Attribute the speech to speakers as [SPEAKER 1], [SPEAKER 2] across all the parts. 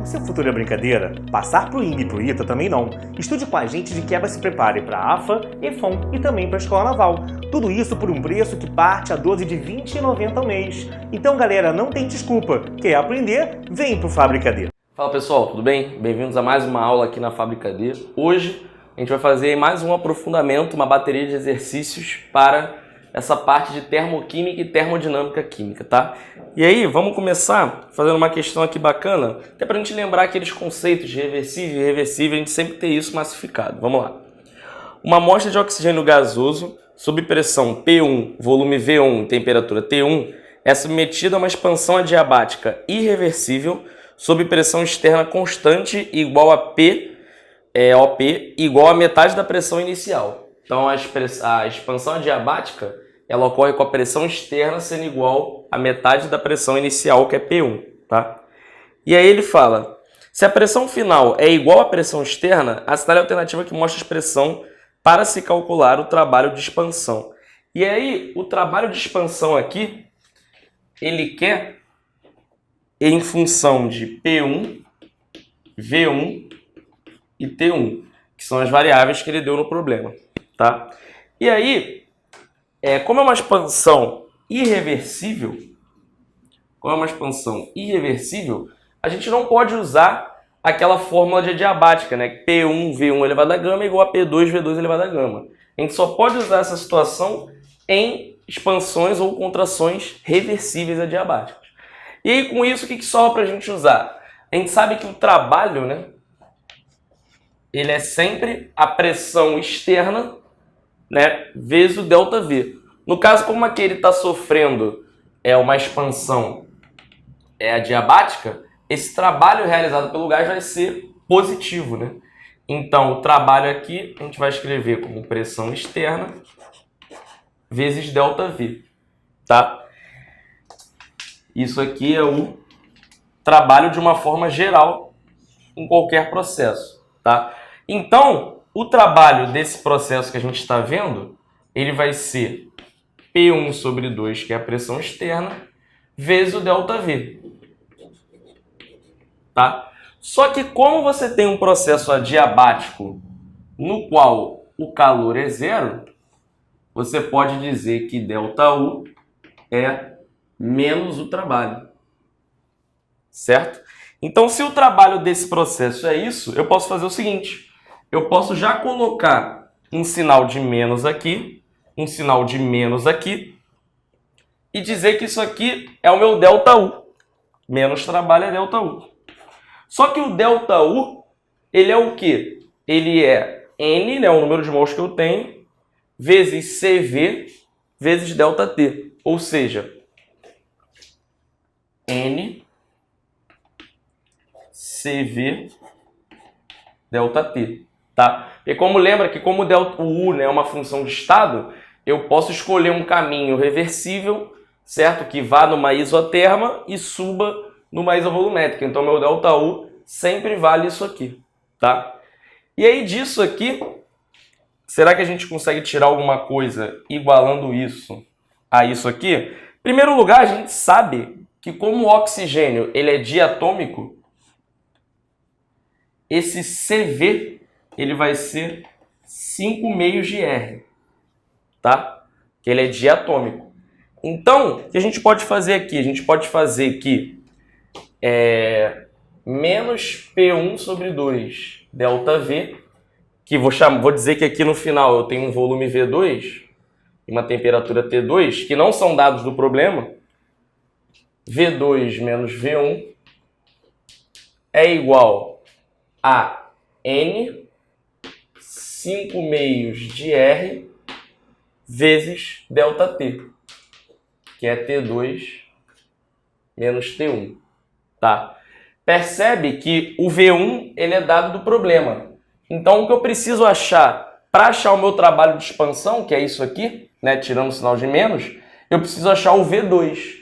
[SPEAKER 1] O seu futuro é brincadeira? Passar pro INGE e pro ITA também não. Estude com a gente de quebra se prepare para a AFA, EFON e também para a Escola Naval. Tudo isso por um preço que parte a 12 de R$ 20,90 ao mês. Então galera, não tem desculpa. Quer aprender? Vem pro Fábrica D.
[SPEAKER 2] Fala pessoal, tudo bem? Bem-vindos a mais uma aula aqui na Fábrica D. Hoje a gente vai fazer mais um aprofundamento, uma bateria de exercícios para essa parte de termoquímica e termodinâmica química, tá? E aí, vamos começar fazendo uma questão aqui bacana, até para a gente lembrar aqueles conceitos de reversível e irreversível, a gente sempre ter isso massificado. Vamos lá. Uma amostra de oxigênio gasoso, sob pressão P1, volume V1 e temperatura T1, é submetida a uma expansão adiabática irreversível, sob pressão externa constante igual a P, OP, igual a metade da pressão inicial. Então, a expansão adiabática ela ocorre com a pressão externa sendo igual a metade da pressão inicial, que é P1. Tá? E aí ele fala, se a pressão final é igual à pressão externa, assinale a alternativa que mostra a expressão para se calcular o trabalho de expansão. E aí, o trabalho de expansão aqui, ele quer em função de P1, V1 e T1, que são as variáveis que ele deu no problema. Tá? E aí, como é uma expansão irreversível, a gente não pode usar aquela fórmula de adiabática, né? P1, V1 elevado a gama é igual a P2, V2 elevado a gama. A gente só pode usar essa situação em expansões ou contrações reversíveis adiabáticas. E aí, com isso, o que sobra para a gente usar? A gente sabe que o trabalho, né? Ele é sempre a pressão externa, né, vezes o ΔV. No caso, como aqui ele está sofrendo uma expansão adiabática, esse trabalho realizado pelo gás vai ser positivo. Né? Então, o trabalho aqui a gente vai escrever como pressão externa vezes ΔV. Tá? Isso aqui é o trabalho de uma forma geral em qualquer processo. Tá? Então, o trabalho desse processo que a gente está vendo, ele vai ser P1 sobre 2, que é a pressão externa, vezes o ΔV. Tá? Só que como você tem um processo adiabático no qual o calor é zero, você pode dizer que ΔU é menos o trabalho. Certo? Então, se o trabalho desse processo é isso, eu posso fazer o seguinte. Eu posso já colocar um sinal de menos aqui, um sinal de menos aqui, e dizer que isso aqui é o meu ΔU. Menos trabalho é ΔU. Só que o ΔU, ele é o quê? Ele é N, né, o número de mols que eu tenho, vezes CV, vezes ΔT. Ou seja, N, CV, ΔT. Tá? E como lembra que como ΔU, né, é uma função de estado, eu posso escolher um caminho reversível, certo? Que vá numa isoterma e suba numa isovolumétrica. Então, meu ΔU sempre vale isso aqui. Tá? E aí, disso aqui, será que a gente consegue tirar alguma coisa igualando isso a isso aqui? Em primeiro lugar, a gente sabe que como o oxigênio ele é diatômico, esse CV ele vai ser 5 meios de R, tá? Que ele é diatômico. Então, o que a gente pode fazer aqui? A gente pode fazer que menos P1 sobre 2 ΔV, que vou dizer que aqui no final eu tenho um volume V2 e uma temperatura T2, que não são dados do problema. V2 menos V1 é igual a N 5 meios de R vezes ΔT, que é T2 menos T1. Tá? Percebe que o V1 ele é dado do problema. Então, o que eu preciso achar para achar o meu trabalho de expansão, que é isso aqui, né, tirando o sinal de menos, eu preciso achar o V2.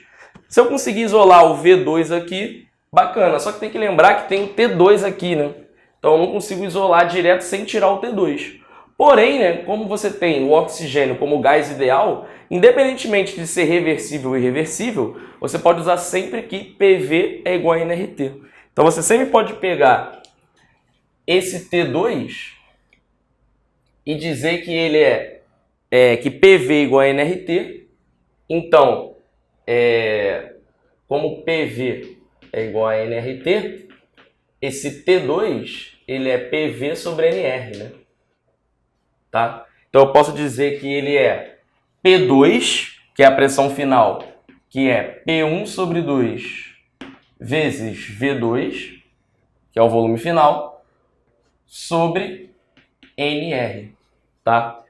[SPEAKER 2] Se eu conseguir isolar o V2 aqui, bacana. Só que tem que lembrar que tem o T2 aqui, né? Então, eu não consigo isolar direto sem tirar o T2. Porém, né, como você tem o oxigênio como gás ideal, independentemente de ser reversível ou irreversível, você pode usar sempre que PV é igual a nRT. Então você sempre pode pegar esse T2 e dizer que ele que PV igual a nRT. Então, como PV é igual a nRT, esse T2 ele é PV sobre NR, né? Tá? Então eu posso dizer que ele é P2, que é a pressão final, que é P1 sobre 2 vezes V2, que é o volume final, sobre NR, tá?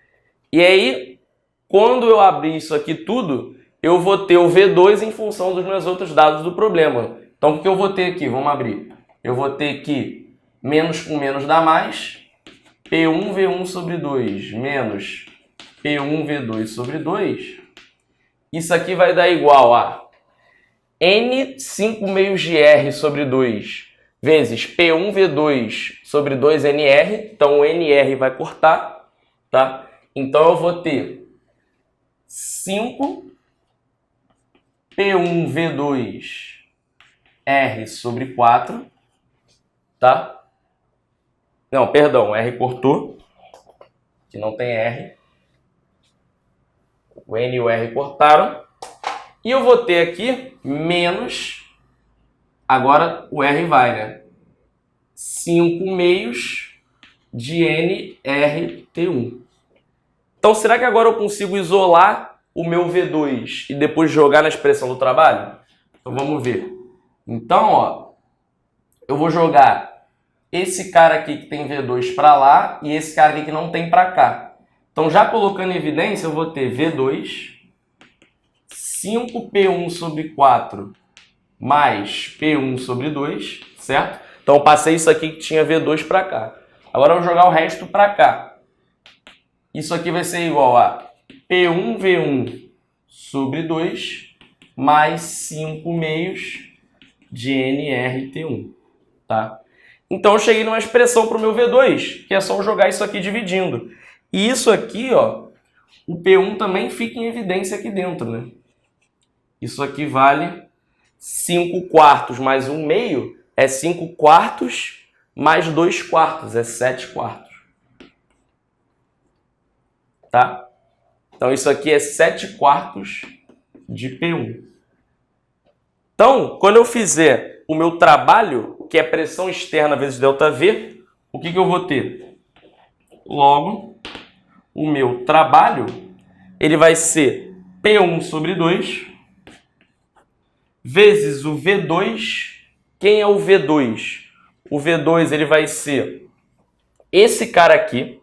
[SPEAKER 2] E aí, quando eu abrir isso aqui tudo, eu vou ter o V2 em função dos meus outros dados do problema. Então, o que eu vou ter aqui? Vamos abrir. Eu vou ter que menos com menos dá mais, P1 V1 sobre 2 menos P1 V2 sobre 2. Isso aqui vai dar igual a N 5 meios de R sobre 2 vezes P1 V2 sobre 2 NR. Então, o NR vai cortar, tá? Então, eu vou ter 5 P1 V2 R sobre 4, tá? Não, perdão, R cortou, que não tem R. O N e o R cortaram. E eu vou ter aqui menos, agora o R vai, né? 5 meios de nRT1. Então, será que agora eu consigo isolar o meu V2 e depois jogar na expressão do trabalho? Então, vamos ver. Então, ó, eu vou jogar esse cara aqui que tem V2 para lá e esse cara aqui que não tem para cá. Então, já colocando em evidência, eu vou ter V2, 5P1 sobre 4 mais P1 sobre 2, certo? Então, eu passei isso aqui que tinha V2 para cá. Agora, eu vou jogar o resto para cá. Isso aqui vai ser igual a P1 V1 sobre 2 mais 5 meios de nRT1, tá? Então, eu cheguei numa expressão para o meu V2, que é só eu jogar isso aqui dividindo. E isso aqui, ó, o P1 também fica em evidência aqui dentro, né? Isso aqui vale 5 quartos mais 1 meio, é 5 quartos mais 2 quartos, é 7 quartos. Tá? Então, isso aqui é 7 quartos de P1. Então, quando eu fizer o meu trabalho, que é pressão externa vezes ΔV, o que eu vou ter? Logo, o meu trabalho ele vai ser P1 sobre 2 vezes o V2. Quem é o V2? O V2 ele vai ser esse cara aqui,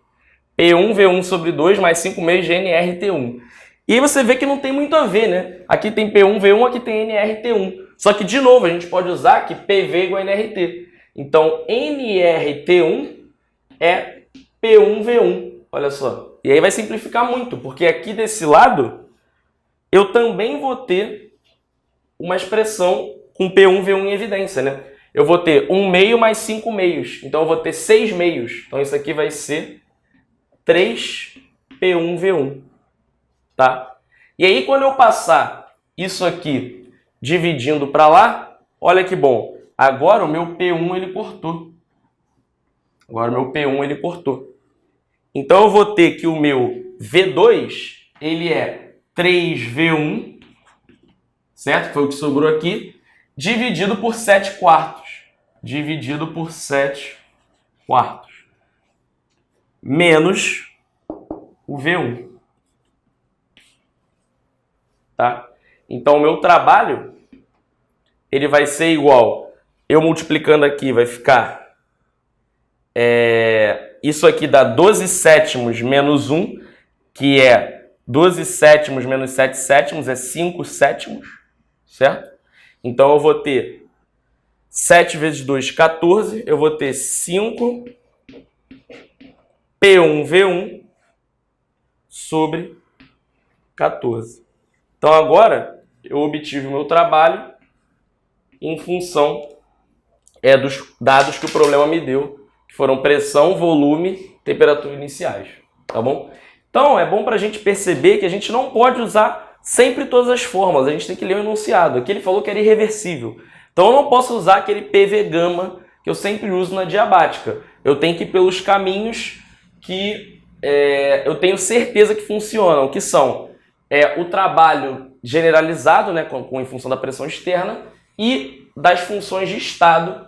[SPEAKER 2] P1 V1 sobre 2 mais 5 meios de nRT1. E aí você vê que não tem muito a ver, né? Aqui tem P1 V1, aqui tem nRT1. Só que, de novo, a gente pode usar que PV igual a nRT. Então, nRT1 é P1 V1. Olha só. E aí vai simplificar muito, porque aqui desse lado, eu também vou ter uma expressão com P1 V1 em evidência, né? Eu vou ter 1 meio mais 5 meios. Então, eu vou ter 6 meios. Então, isso aqui vai ser 3 P1 V1. Tá? E aí, quando eu passar isso aqui dividindo para lá, olha que bom. Agora o meu P1 ele cortou. Agora o meu P1 ele cortou. Então eu vou ter que o meu V2 ele é 3V1, certo? Foi o que sobrou aqui, dividido por 7 quartos. Dividido por 7 quartos. Menos o V1. Tá? Então, o meu trabalho ele vai ser igual, eu multiplicando aqui vai ficar, isso aqui dá 12 sétimos menos 1, que é 12 sétimos menos 7 sétimos, é 5 sétimos, certo? Então, eu vou ter 7 vezes 2, 14, eu vou ter 5 P1 V1 sobre 14. Então, agora, eu obtive o meu trabalho em função dos dados que o problema me deu, que foram pressão, volume, temperatura iniciais, tá bom? Então, é bom para a gente perceber que a gente não pode usar sempre todas as fórmulas, a gente tem que ler o enunciado. Aqui ele falou que era irreversível. Então eu não posso usar aquele PV gama que eu sempre uso na diabática. Eu tenho que ir pelos caminhos que eu tenho certeza que funcionam, que são o trabalho generalizado, né, em função da pressão externa, e das funções de estado,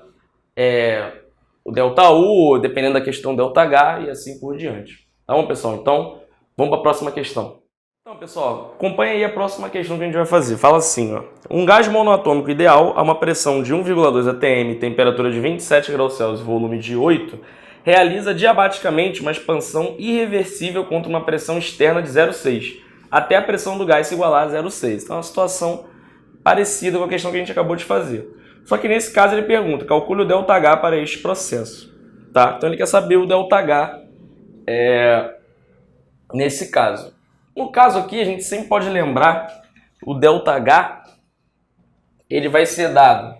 [SPEAKER 2] o ΔU, dependendo da questão ΔH e assim por diante. Tá bom, pessoal? Então, vamos para a próxima questão. Então, pessoal, acompanha aí a próxima questão que a gente vai fazer. Fala assim, ó. Um gás monoatômico ideal a uma pressão de 1,2 atm, temperatura de 27 graus Celsius e volume de 8, realiza diabaticamente uma expansão irreversível contra uma pressão externa de 0,6, até a pressão do gás se igualar a 0,6. Então, é uma situação parecida com a questão que a gente acabou de fazer. Só que nesse caso ele pergunta, calcule o ΔH para este processo. Tá? Então ele quer saber o ΔH nesse caso. No caso aqui, a gente sempre pode lembrar, o ΔH ele vai ser dado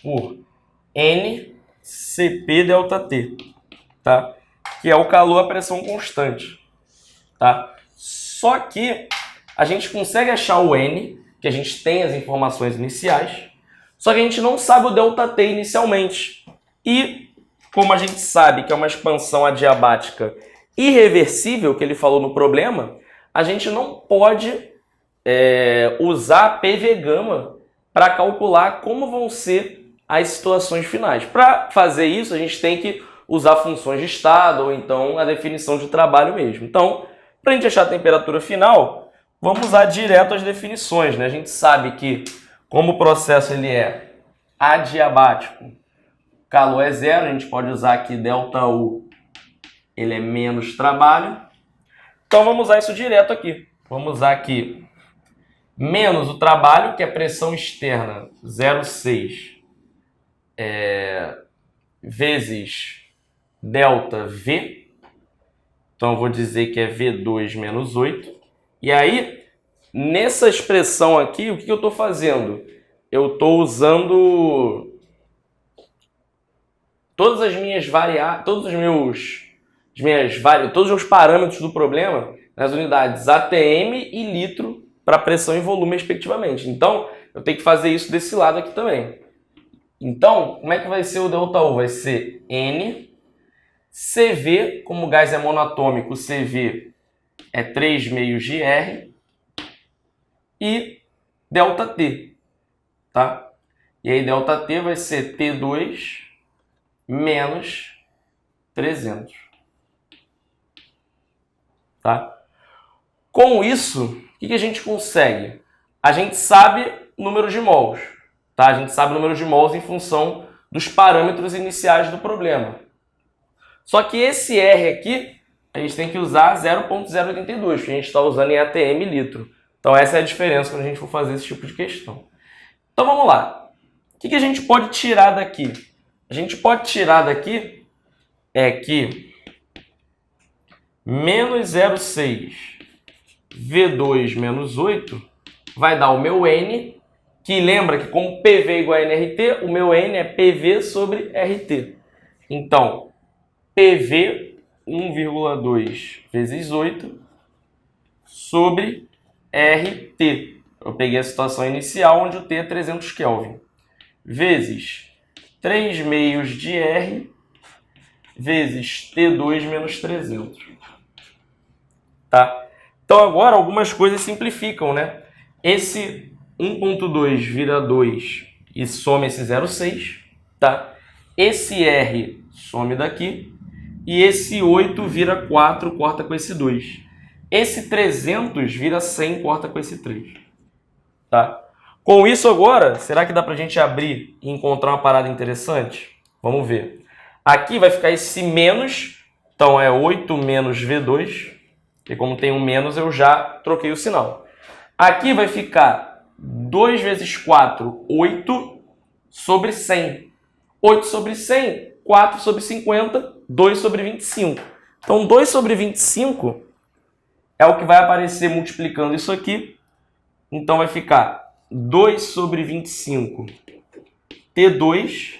[SPEAKER 2] por NCpΔT, tá? Que é o calor a pressão constante. Tá? Só que a gente consegue achar o N, que a gente tem as informações iniciais, só que a gente não sabe o ΔT inicialmente. E como a gente sabe que é uma expansão adiabática irreversível, que ele falou no problema, a gente não pode usar PV gama para calcular como vão ser as situações finais. Para fazer isso, a gente tem que usar funções de estado ou então a definição de trabalho mesmo. Então, para a gente achar a temperatura final, vamos usar direto as definições, né? A gente sabe que, como o processo ele é adiabático, calor é zero, a gente pode usar aqui ΔU, ele é menos trabalho. Então vamos usar isso direto aqui. Vamos usar aqui menos o trabalho, que é pressão externa 0,6 vezes ΔV. Então eu vou dizer que é V2 menos 8. E aí, nessa expressão aqui, o que eu estou fazendo? Eu estou usando todas as minhas variáveis, todos os parâmetros do problema nas unidades ATM e litro para pressão e volume, respectivamente. Então, eu tenho que fazer isso desse lado aqui também. Então, como é que vai ser o ΔU? Vai ser N, CV, como o gás é monoatômico, o CV é 3 meios de R, e ΔT, tá? E aí ΔT vai ser T2 menos 300. Tá? Com isso, o que a gente consegue? A gente sabe o número de mols. Tá? A gente sabe o número de mols em função dos parâmetros iniciais do problema. Só que esse R aqui, a gente tem que usar 0,082, que a gente está usando em ATM litro. Então essa é a diferença quando a gente for fazer esse tipo de questão. Então vamos lá. O que a gente pode tirar daqui? A gente pode tirar daqui que menos 0,6 V2 menos 8 vai dar o meu N, que lembra que como PV igual a NRT, o meu N é PV sobre RT. Então, PV 1,2 vezes 8 sobre RT. Eu peguei a situação inicial, onde o T é 300 Kelvin, vezes 3 meios de R vezes T2 menos 300. Tá? Então agora algumas coisas simplificam, né? Esse 1,2 vira 2 e some esse 0,6. Tá? Esse R some daqui. E esse 8 vira 4, corta com esse 2. Esse 300 vira 100, corta com esse 3. Tá? Com isso agora, será que dá pra gente abrir e encontrar uma parada interessante? Vamos ver. Aqui vai ficar esse menos, então é 8 menos V2. E como tem um menos, eu já troquei o sinal. Aqui vai ficar 2 vezes 4, 8 sobre 100. 8 sobre 100, 4 sobre 50, 2 sobre 25. Então 2 sobre 25 é o que vai aparecer multiplicando isso aqui. Então vai ficar 2 sobre 25 T2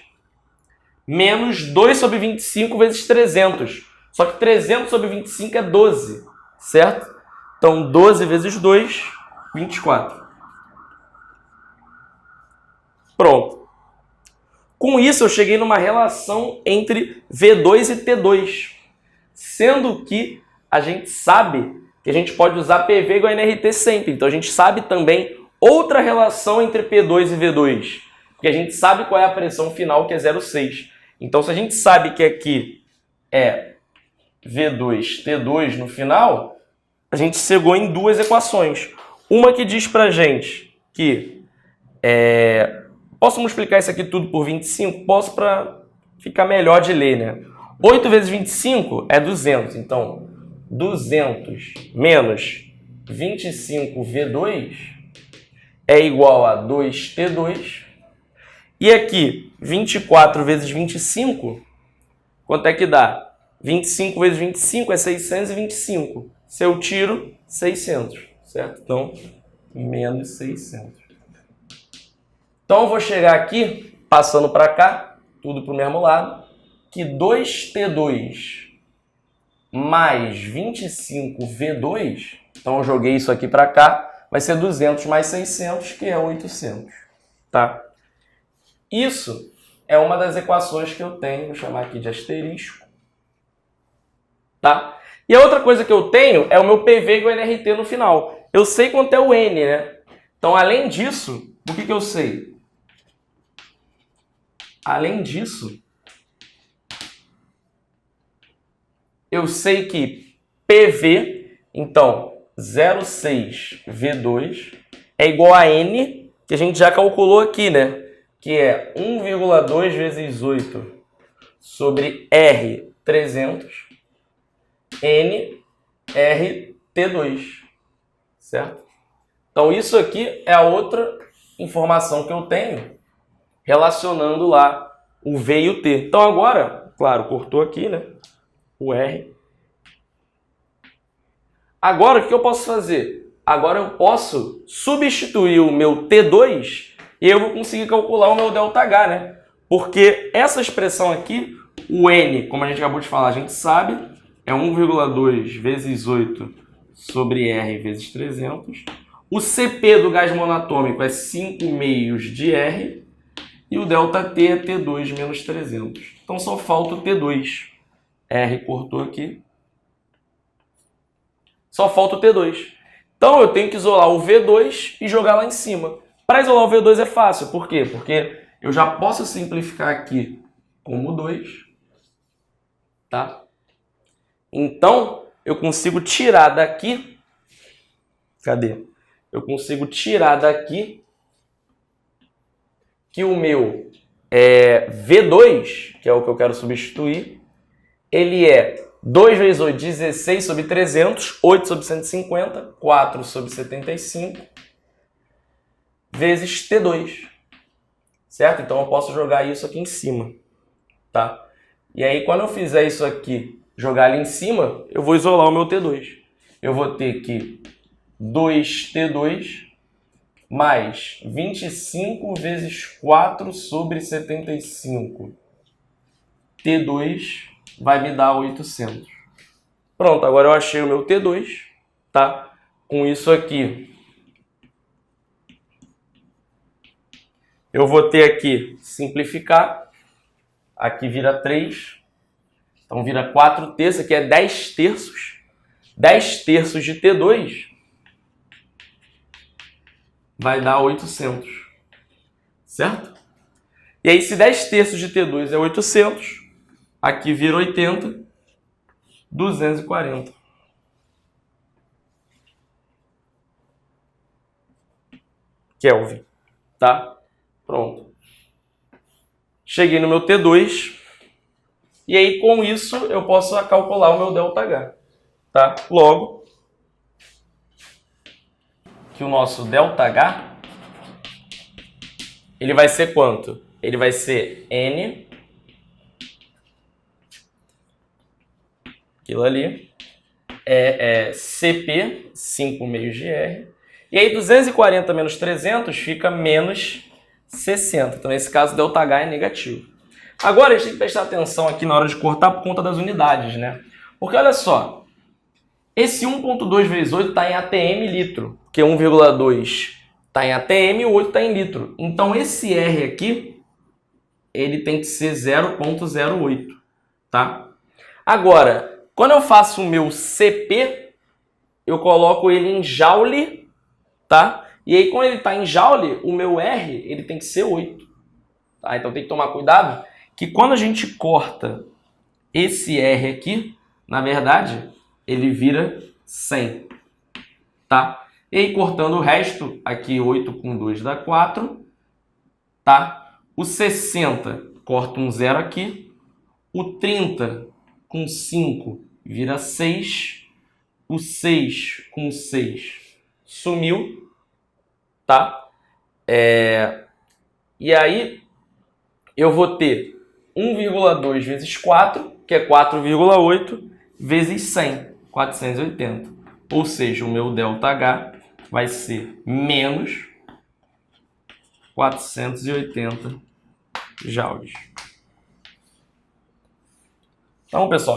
[SPEAKER 2] menos 2 sobre 25 vezes 300. Só que 300 sobre 25 é 12, certo? Então 12 vezes 2, 24. Pronto. Com isso, eu cheguei numa relação entre V2 e T2, sendo que a gente sabe que a gente pode usar PV igual a NRT sempre. Então, a gente sabe também outra relação entre P2 e V2, porque a gente sabe qual é a pressão final, que é 0,6. Então, se a gente sabe que aqui é V2, T2 no final, a gente chegou em duas equações. Uma que diz pra gente que... Posso multiplicar isso aqui tudo por 25? Posso, para ficar melhor de ler, né? 8 vezes 25 é 200. Então, 200 menos 25V2 é igual a 2T2. E aqui, 24 vezes 25, quanto é que dá? 25 vezes 25 é 625. Se eu tiro, 600, certo? Então, menos 600. Então, eu vou chegar aqui, passando para cá, tudo para o mesmo lado, que 2T2 mais 25V2, então eu joguei isso aqui para cá, vai ser 200 mais 600, que é 800, tá? Isso é uma das equações que eu tenho, vou chamar aqui de asterisco, tá? E a outra coisa que eu tenho é o meu PV igual a NRT no final. Eu sei quanto é o N, né? Então, além disso, o que eu sei? Além disso, eu sei que PV, então, 0,6V2 é igual a N, que a gente já calculou aqui, né? Que é 1,2 vezes 8 sobre R 300, N, R, T2, certo? Então, isso aqui é a outra informação que eu tenho relacionando lá o V e o T. Então, agora, claro, cortou aqui, né? O R. Agora, o que eu posso fazer? Agora eu posso substituir o meu T2 e eu vou conseguir calcular o meu ΔH, né? Porque essa expressão aqui, o N, como a gente acabou de falar, a gente sabe, é 1,2 vezes 8 sobre R vezes 300. O CP do gás monatômico é 5 meios de R. E o ΔT é T2 menos 300. Então, só falta o T2. R cortou aqui. Só falta o T2. Então, eu tenho que isolar o V2 e jogar lá em cima. Para isolar o V2 é fácil. Por quê? Porque eu já posso simplificar aqui como 2. Tá? Então, eu consigo tirar daqui... Cadê? Eu consigo tirar daqui que o meu V2, que é o que eu quero substituir, ele é 2 vezes 8, 16 sobre 300, 8 sobre 150, 4 sobre 75, vezes T2, certo? Então, eu posso jogar isso aqui em cima, tá? E aí, quando eu fizer isso aqui, jogar ali em cima, eu vou isolar o meu T2. Eu vou ter que 2T2 mais 25 vezes 4 sobre 75. T2 vai me dar 800. Pronto, agora eu achei o meu T2, tá? Com isso aqui, eu vou ter aqui simplificar. Aqui vira 3. Então vira 4 terços, aqui é 10 terços. 10 terços de T2 vai dar 800, certo? E aí, se 10 terços de T2 é 800, aqui vira 80, 240. Kelvin, tá? Pronto. Cheguei no meu T2, e aí, com isso, eu posso calcular o meu ΔH, tá? Logo, que o nosso ΔH, ele vai ser quanto? Ele vai ser N, aquilo ali, CP, 5 meios de R, e aí 240 menos 300 fica menos 60. Então, nesse caso, o ΔH é negativo. Agora, a gente tem que prestar atenção aqui na hora de cortar por conta das unidades, né? Porque, olha só, esse 1,2 vezes 8 está em ATM litro, porque 1,2 está em ATM e o 8 está em litro. Então esse R aqui, ele tem que ser 0,08, tá? Agora, quando eu faço o meu CP, eu coloco ele em joule, tá? E aí, quando ele está em joule, o meu R ele tem que ser 8. Tá? Então tem que tomar cuidado que quando a gente corta esse R aqui, na verdade, ele vira 100. Tá? E aí, cortando o resto, aqui 8 com 2 dá 4. Tá? O 60, corta um 0 aqui. O 30 com 5 vira 6. O 6 com 6 sumiu. Tá? E aí, eu vou ter 1,2 vezes 4, que é 4,8, vezes 100, 480. Ou seja, o meu ΔH vai ser menos 480 joules. Então, pessoal,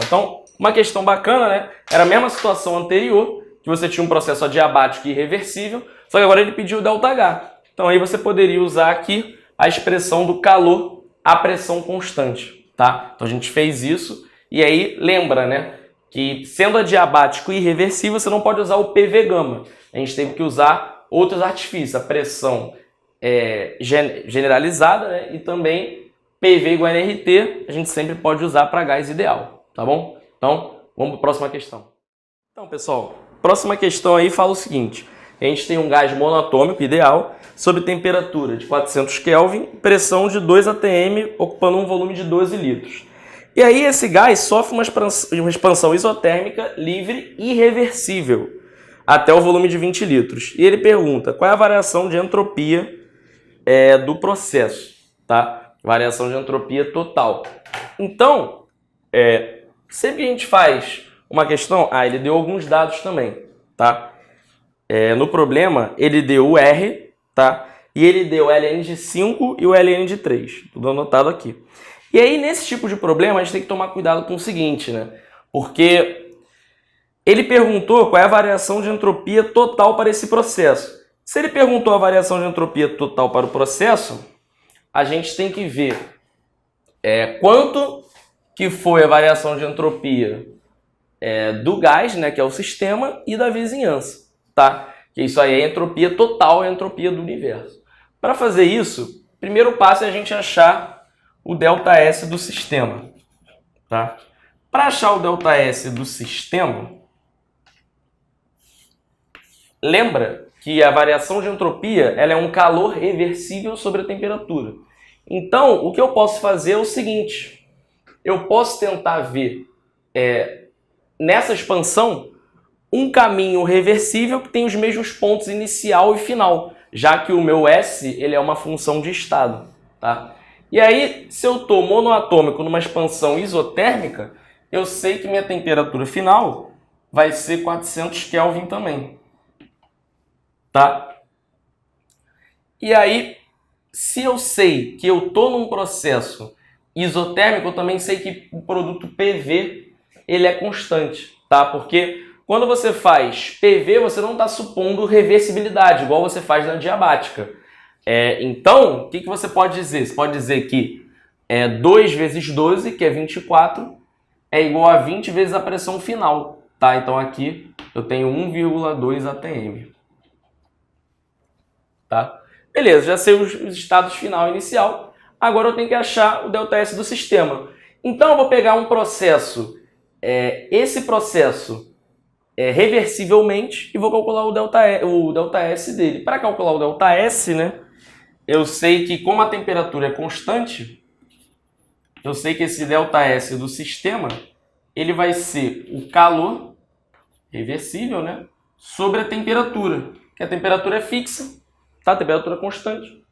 [SPEAKER 2] uma questão bacana, né? Era a mesma situação anterior, que você tinha um processo adiabático irreversível, só que agora ele pediu o ΔH. Então aí você poderia usar aqui a expressão do calor à pressão constante, tá? Então a gente fez isso e aí lembra, né, que sendo adiabático irreversível você não pode usar o PV gama. A gente teve que usar outros artifícios, a pressão generalizada, né, e também PV igual a NRT, a gente sempre pode usar para gás ideal, tá bom? Então vamos para a próxima questão. Então, pessoal, próxima questão aí fala o seguinte: a gente tem um gás monatômico ideal sob temperatura de 400 Kelvin, pressão de 2 atm, ocupando um volume de 12 litros. E aí esse gás sofre uma expansão isotérmica livre irreversível até o volume de 20 litros. E ele pergunta qual é a variação de entropia do processo, tá? Variação de entropia total. Então, sempre que a gente faz uma questão, ele deu alguns dados também, tá? No problema, ele deu o R, tá? E ele deu o LN de 5 e o LN de 3. Tudo anotado aqui. E aí, nesse tipo de problema, a gente tem que tomar cuidado com o seguinte, né? Porque ele perguntou qual é a variação de entropia total para esse processo. Se ele perguntou a variação de entropia total para o processo, a gente tem que ver quanto que foi a variação de entropia do gás, né, que é o sistema, e da vizinhança. Tá? Que isso aí é entropia total, é a entropia do universo. Para fazer isso, o primeiro passo é a gente achar o ΔS do sistema. Tá? Para achar o ΔS do sistema, lembra que a variação de entropia ela é um calor reversível sobre a temperatura. Então, o que eu posso fazer é o seguinte: eu posso tentar ver nessa expansão um caminho reversível que tem os mesmos pontos inicial e final, já que o meu S ele é uma função de estado. Tá? E aí, se eu estou monoatômico numa expansão isotérmica, eu sei que minha temperatura final vai ser 400 Kelvin também. Tá? E aí, se eu sei que eu estou num processo isotérmico, eu também sei que o produto PV ele é constante. Tá? Porque quando você faz PV, você não está supondo reversibilidade, igual você faz na diabática. Então, o que você pode dizer? Você pode dizer que 2 vezes 12, que é 24, é igual a 20 vezes a pressão final. Tá? Então aqui eu tenho 1,2 atm. Tá? Beleza, já sei os estados final e inicial. Agora eu tenho que achar o ΔS do sistema. Então eu vou pegar um processo, esse processo reversivelmente, e vou calcular o ΔS dele. Para calcular o ΔS, né, eu sei que como a temperatura é constante, eu sei que esse ΔS do sistema ele vai ser o calor reversível, né, sobre a temperatura, que a temperatura é fixa, tá? A temperatura é constante.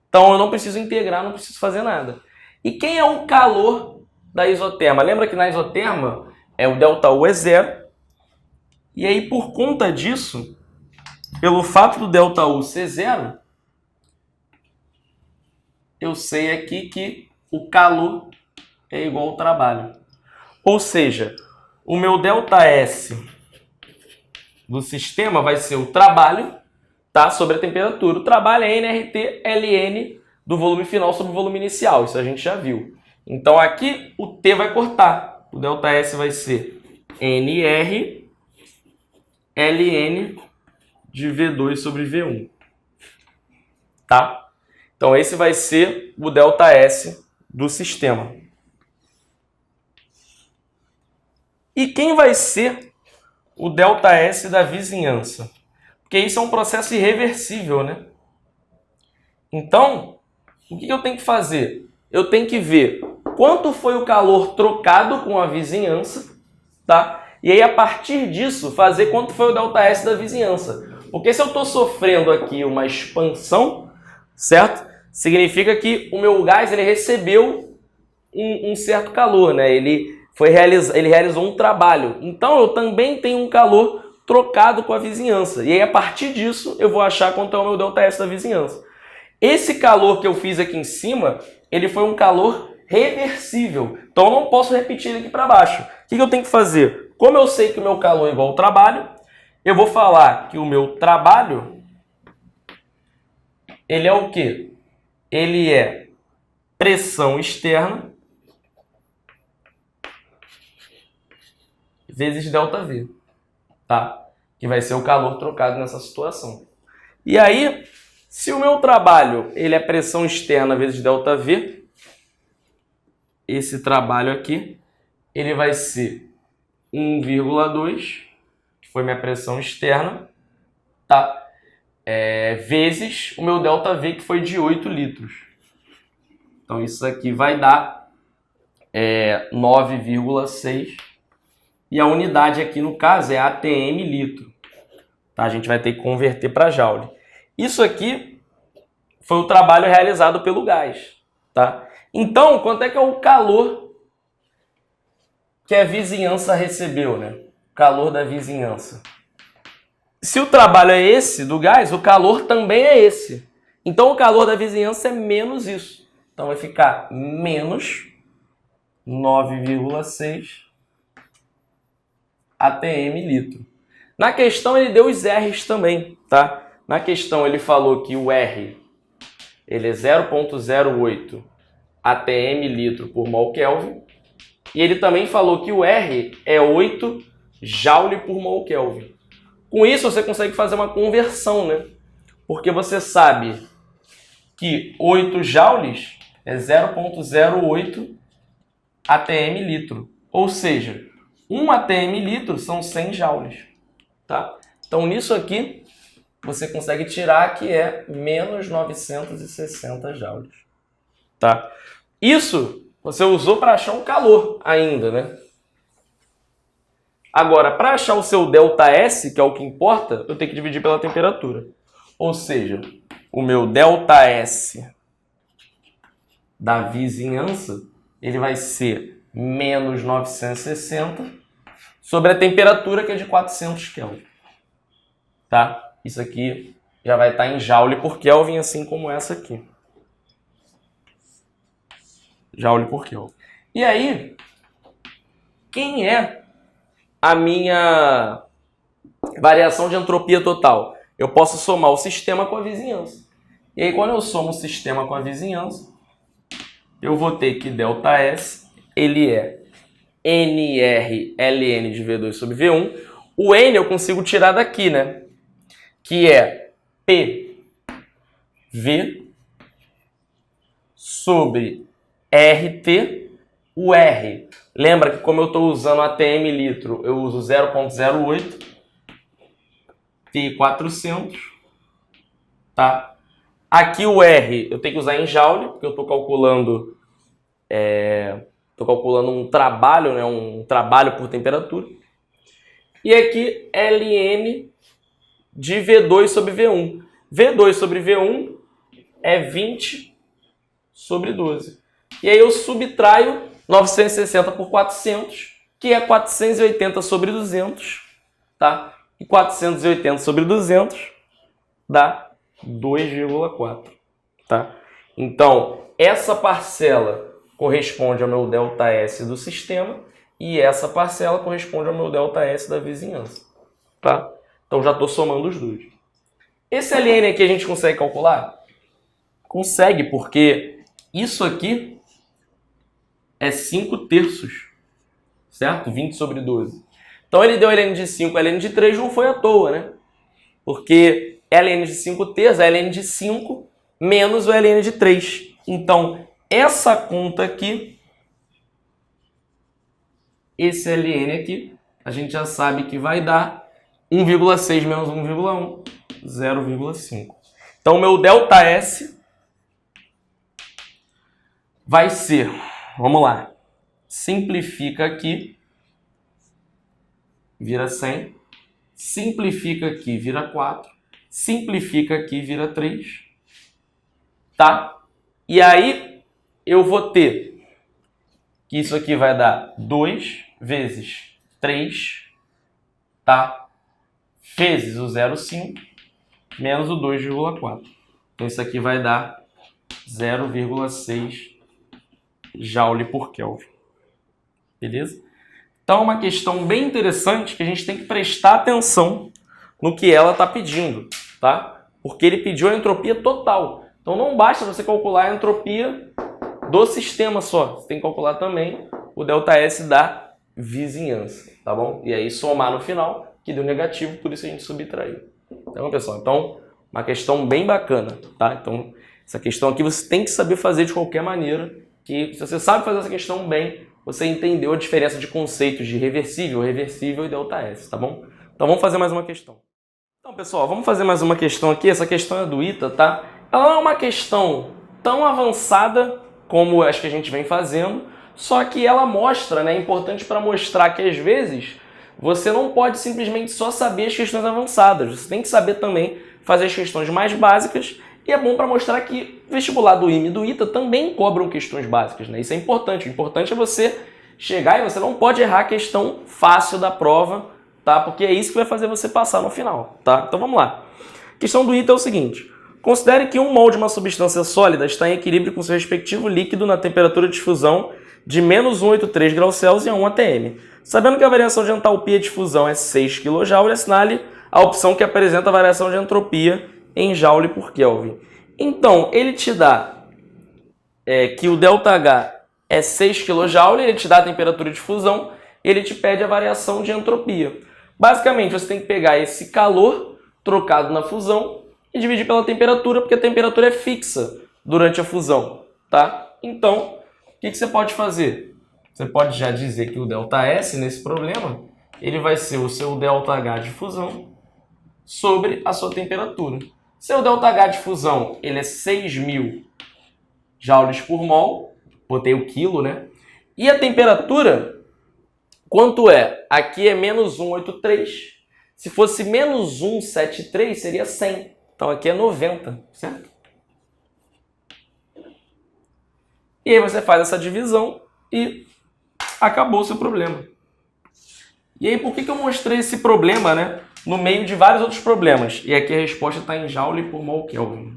[SPEAKER 2] Então eu não preciso integrar, não preciso fazer nada. E quem é o calor da isoterma? Lembra que na isoterma o ΔU é 0. E aí, por conta disso, pelo fato do ΔU ser 0, eu sei aqui que o calor é igual ao trabalho. Ou seja, o meu ΔS do sistema vai ser o trabalho, tá? Sobre a temperatura. O trabalho é nRT ln do volume final sobre o volume inicial. Isso a gente já viu. Então aqui o T vai cortar. O ΔS vai ser nR ln de V2 sobre V1. Tá? Então esse vai ser o ΔS do sistema. E quem vai ser o ΔS da vizinhança? Porque isso é um processo irreversível, né? Então, o que eu tenho que fazer? Eu tenho que ver quanto foi o calor trocado com a vizinhança, tá? E aí, a partir disso, fazer quanto foi o ΔS da vizinhança. Porque se eu estou sofrendo aqui uma expansão, certo? Significa que o meu gás ele recebeu um certo calor, né? Ele realizou um trabalho. Então, eu também tenho um calor trocado com a vizinhança. E aí, a partir disso, eu vou achar quanto é o meu ΔS da vizinhança. Esse calor que eu fiz aqui em cima, ele foi um calor reversível. Então, eu não posso repetir ele aqui para baixo. O que eu tenho que fazer? Como eu sei que o meu calor é igual ao trabalho, eu vou falar que o meu trabalho, ele é o quê? Ele é pressão externa vezes ΔV, tá? Que vai ser o calor trocado nessa situação. E aí, se o meu trabalho ele é pressão externa vezes ΔV, esse trabalho aqui, ele vai ser 1,2, que foi minha pressão externa, tá? Vezes o meu ΔV, que foi de 8 litros. Então, isso aqui vai dar 9,6. E a unidade aqui, no caso, é ATM litro. Tá? A gente vai ter que converter para joule. Isso aqui foi o trabalho realizado pelo gás. Tá? Então, quanto é que é o calor que a vizinhança recebeu, né? O calor da vizinhança. Se o trabalho é esse do gás, o calor também é esse. Então, o calor da vizinhança é menos isso. Então, vai ficar menos 9,6 ATM litro. Na questão, ele deu os R's também, tá? Na questão, ele falou que o R ele é 0,08 ATM litro por mol Kelvin. E ele também falou que o R é 8 joule por mol Kelvin. Com isso, você consegue fazer uma conversão, né? Porque você sabe que 8 joules é 0,08 ATM litro. Ou seja, 1 ATM litro são 100 joules. Tá? Então, nisso aqui, você consegue tirar que é menos 960 joules. Tá? Isso você usou para achar um calor ainda, né? Agora, para achar o seu ΔS, que é o que importa, eu tenho que dividir pela temperatura. Ou seja, o meu ΔS da vizinhança, ele vai ser menos 960 sobre a temperatura, que é de 400 Kelvin. Tá? Isso aqui já vai estar em joule por Kelvin, assim como essa aqui. Joule por Kelvin. E aí, quem é a minha variação de entropia total? Eu posso somar o sistema com a vizinhança. E aí, quando eu somo o sistema com a vizinhança, eu vou ter que ΔS, ele é NR ln de V2 sobre V1. O N eu consigo tirar daqui, né? Que é PV sobre RT. O R, lembra que como eu estou usando ATM litro, eu uso 0,08 T400, tá? Aqui o R eu tenho que usar em joule, porque eu estou calculando um trabalho, né? Um trabalho por temperatura. E aqui ln de V2 sobre V1. V2 sobre V1 é 20 sobre 12. E aí eu subtraio 960 por 400, que é 480 sobre 200, tá? E 480 sobre 200 dá 2,4, tá? Então, essa parcela corresponde ao meu ΔS do sistema e essa parcela corresponde ao meu ΔS da vizinhança, tá? Então, já estou somando os dois. Esse ln aqui a gente consegue calcular? Consegue, porque isso aqui é 5/3, certo? 20 sobre 12. Então ele deu ln de 5, ln de 3 não foi à toa, né? Porque ln de 5/3 é ln de 5 menos o ln de 3. Então, essa conta aqui, esse ln aqui, a gente já sabe que vai dar 1,6 menos 1,1, 0,5. Então, o meu ΔS vai ser, vamos lá, simplifica aqui, vira 100, simplifica aqui, vira 4, simplifica aqui, vira 3, tá? E aí eu vou ter que isso aqui vai dar 2 vezes 3, tá? Vezes o 0,5 menos o 2,4. Então isso aqui vai dar 0,6 Joule por Kelvin. Beleza? Então é uma questão bem interessante que a gente tem que prestar atenção no que ela está pedindo, tá? Porque ele pediu a entropia total. Então não basta você calcular a entropia do sistema só. Você tem que calcular também o ΔS da vizinhança, tá bom? E aí somar no final, que deu negativo, por isso a gente subtraiu. Então, pessoal, uma questão bem bacana, tá? Então, essa questão aqui você tem que saber fazer de qualquer maneira, que se você sabe fazer essa questão bem, você entendeu a diferença de conceitos de reversível, reversível e ΔS, tá bom? Então vamos fazer mais uma questão. Então, pessoal, vamos fazer mais uma questão aqui. Essa questão é do ITA, tá? Ela não é uma questão tão avançada como as que a gente vem fazendo, só que ela mostra, né? É importante para mostrar que às vezes você não pode simplesmente só saber as questões avançadas. Você tem que saber também fazer as questões mais básicas. E é bom para mostrar que o vestibular do IME e do ITA também cobram questões básicas, né? Isso é importante. O importante é você chegar e você não pode errar a questão fácil da prova, tá? Porque é isso que vai fazer você passar no final, tá? Então vamos lá. A questão do ITA é o seguinte. Considere que 1 mol de uma substância sólida está em equilíbrio com seu respectivo líquido na temperatura de difusão de menos 183 graus Celsius a 1 atm. Sabendo que a variação de entalpia de fusão é 6 kJ, assinale a opção que apresenta a variação de entropia em Joule por Kelvin. Então, ele te dá que o ΔH é 6 kJ, ele te dá a temperatura de fusão, ele te pede a variação de entropia. Basicamente, você tem que pegar esse calor trocado na fusão e dividir pela temperatura, porque a temperatura é fixa durante a fusão, tá? Então, o que você pode fazer? Você pode já dizer que o ΔS, nesse problema, ele vai ser o seu ΔH de fusão sobre a sua temperatura. Seu ΔH de fusão, ele é 6.000 joules por mol, botei o quilo, né? E a temperatura, quanto é? Aqui é menos 183. Se fosse menos 173, seria 100. Então aqui é 90, certo? E aí você faz essa divisão e acabou o seu problema. E aí por que eu mostrei esse problema, né? No meio de vários outros problemas. E aqui a resposta está em Joule por mol Kelvin.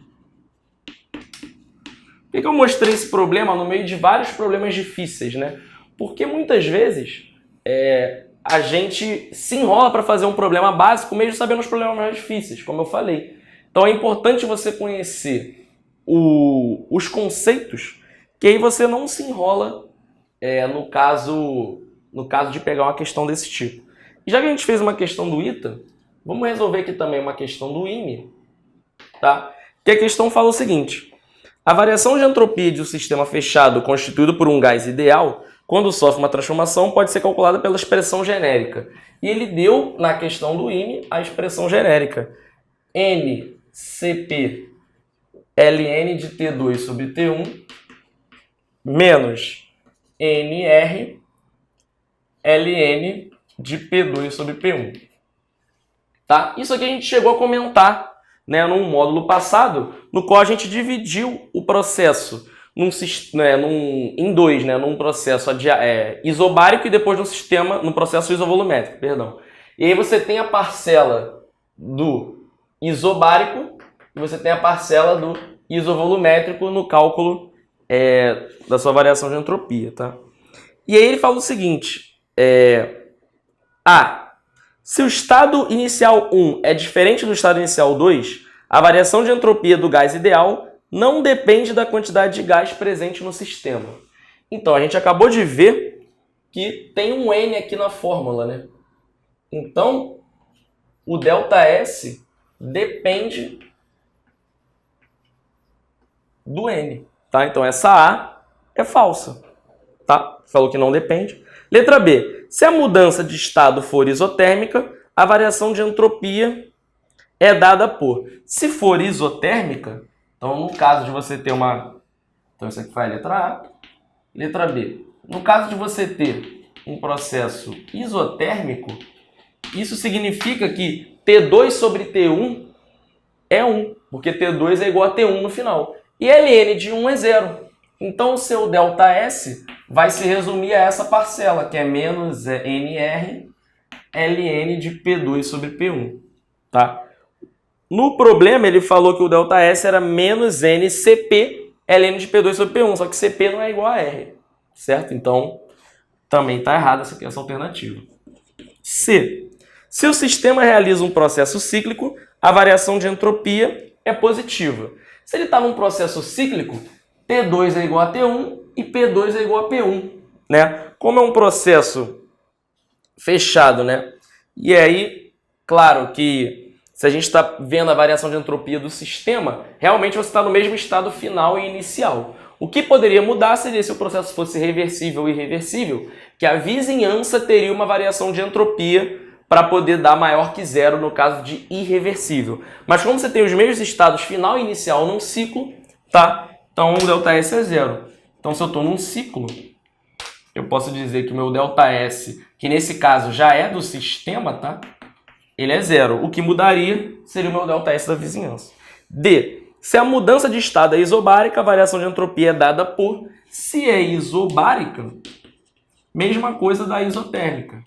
[SPEAKER 2] Por que eu mostrei esse problema no meio de vários problemas difíceis, né? Porque muitas vezes a gente se enrola para fazer um problema básico mesmo sabendo os problemas mais difíceis, como eu falei. Então é importante você conhecer os conceitos, que aí você não se enrola no caso de pegar uma questão desse tipo. E já que a gente fez uma questão do ITA, vamos resolver aqui também uma questão do IME, tá? Que a questão fala o seguinte: a variação de entropia de um sistema fechado constituído por um gás ideal, quando sofre uma transformação, pode ser calculada pela expressão genérica. E ele deu, na questão do IME, a expressão genérica. NCP ln de T2 sobre T1 menos NR ln de P2 sobre P1. Tá? Isso aqui a gente chegou a comentar, né, num módulo passado, no qual a gente dividiu o processo em dois, né, num processo isobárico e depois no processo isovolumétrico, perdão. E aí você tem a parcela do isobárico e você tem a parcela do isovolumétrico no cálculo da sua variação de entropia, tá? E aí ele fala o seguinte: se o estado inicial 1 é diferente do estado inicial 2, A variação de entropia do gás ideal não depende da quantidade de gás presente no sistema. Então, a gente acabou de ver que tem um N aqui na fórmula, né? Então, o ΔS depende do N, tá? Então, essa A é falsa, tá? Falou que não depende. Letra B. Se a mudança de estado for isotérmica, a variação de entropia é dada por... Se for isotérmica, então no caso de você ter uma... Então isso aqui foi a letra A. Letra B. No caso de você ter um processo isotérmico, isso significa que T2 sobre T1 é 1, porque T2 é igual a T1 no final. E ln de 1 é 0. Então o seu ΔS vai se resumir a essa parcela, que é menos NR ln de P2 sobre P1. Tá? No problema, ele falou que o ΔS era menos NCP ln de P2 sobre P1, só que CP não é igual a R. Certo? Então, também está errada essa alternativa. C. Se o sistema realiza um processo cíclico, a variação de entropia é positiva. Se ele está num processo cíclico, T2 é igual a T1 e P2 é igual a P1. Né? Como é um processo fechado, né? E aí, claro que se a gente está vendo a variação de entropia do sistema, realmente você está no mesmo estado final e inicial. O que poderia mudar seria se o processo fosse reversível ou irreversível, que a vizinhança teria uma variação de entropia para poder dar maior que zero no caso de irreversível. Mas como você tem os mesmos estados final e inicial num ciclo, tá? Então o ΔS é zero. Então se eu estou num ciclo, eu posso dizer que o meu ΔS, que nesse caso já é do sistema, tá? Ele é zero. O que mudaria seria o meu ΔS da vizinhança. D. Se a mudança de estado é isobárica, a variação de entropia é dada por... Se é isobárica, mesma coisa da isotérmica.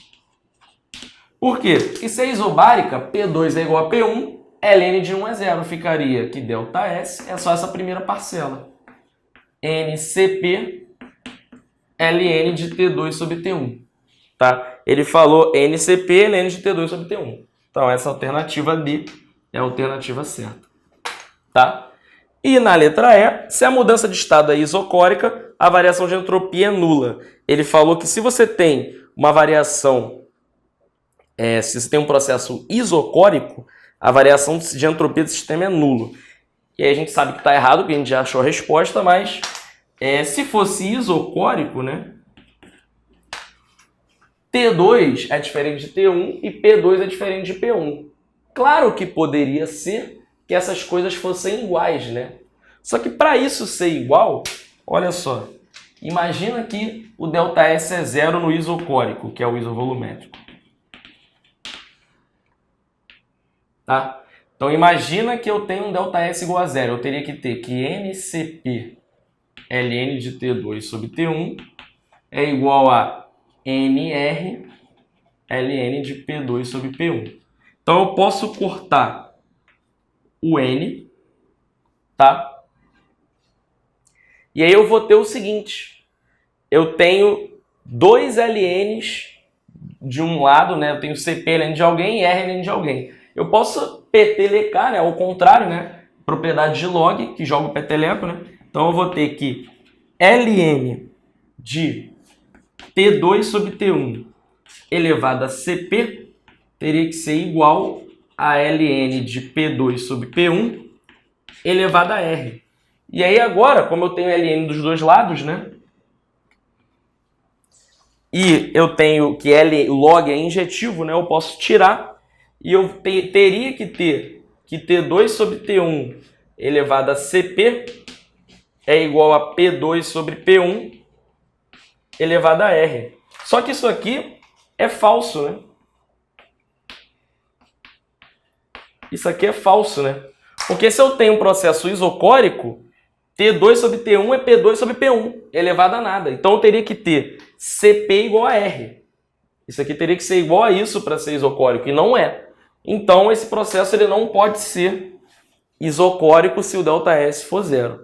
[SPEAKER 2] Por quê? Porque se é isobárica, P2 é igual a P1, ln de 1 é zero. Ficaria que ΔS é só essa primeira parcela. NCP ln de T2 sobre T1. Tá? Ele falou NCP ln de T2 sobre T1. Então essa alternativa D é a alternativa certa. Tá? E na letra E, se a mudança de estado é isocórica, a variação de entropia é nula. Ele falou que se você tem uma variação, se você tem um processo isocórico, a variação de entropia do sistema é nula. E aí a gente sabe que está errado, porque a gente já achou a resposta, mas se fosse isocórico, né? T2 é diferente de T1 e P2 é diferente de P1. Claro que poderia ser que essas coisas fossem iguais, né? Só que para isso ser igual, olha só, imagina que o ΔS é zero no isocórico, que é o isovolumétrico. Tá? Então imagina que eu tenho um ΔS igual a zero, eu teria que ter que NCP ln de T2 sobre T1 é igual a NR ln de P2 sobre P1. Então eu posso cortar o N, tá? E aí eu vou ter o seguinte, eu tenho dois LNs de um lado, né? Eu tenho CP ln de alguém e R ln de alguém. Eu posso petelecar, né? Ao contrário, né? Propriedade de log, que joga o peteleco, né? Então eu vou ter que ln de T2 sobre T1 elevado a CP teria que ser igual a ln de P2 sobre P1 elevado a R. E aí agora, como eu tenho ln dos dois lados, né? E eu tenho que log é injetivo, né? Eu posso tirar e eu teria que ter que T2 sobre T1 elevado a CP é igual a P2 sobre P1 elevado a R. Só que isso aqui é falso, né? Isso aqui é falso, né? Porque se eu tenho um processo isocórico, T2 sobre T1 é P2 sobre P1, elevado a nada. Então eu teria que ter CP igual a R. Isso aqui teria que ser igual a isso para ser isocórico, e não é. Então esse processo ele não pode ser isocórico se o ΔS for zero.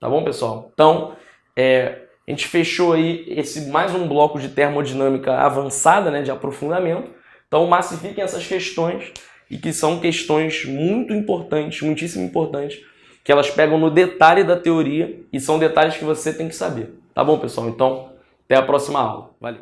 [SPEAKER 2] Tá bom, pessoal? Então, a gente fechou aí mais um bloco de termodinâmica avançada, né, de aprofundamento. Então massifiquem essas questões e que são questões muito importantes, muitíssimo importantes, que elas pegam no detalhe da teoria e são detalhes que você tem que saber. Tá bom, pessoal? Então, até a próxima aula. Valeu!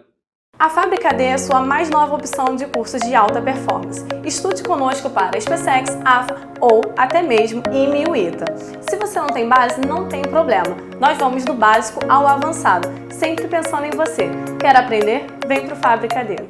[SPEAKER 3] A Fábrica D é a sua mais nova opção de cursos de alta performance. Estude conosco para SpaceX, AFA ou até mesmo IME e UITA. Se você não tem base, não tem problema. Nós vamos do básico ao avançado, sempre pensando em você. Quer aprender? Vem para o Fábrica D.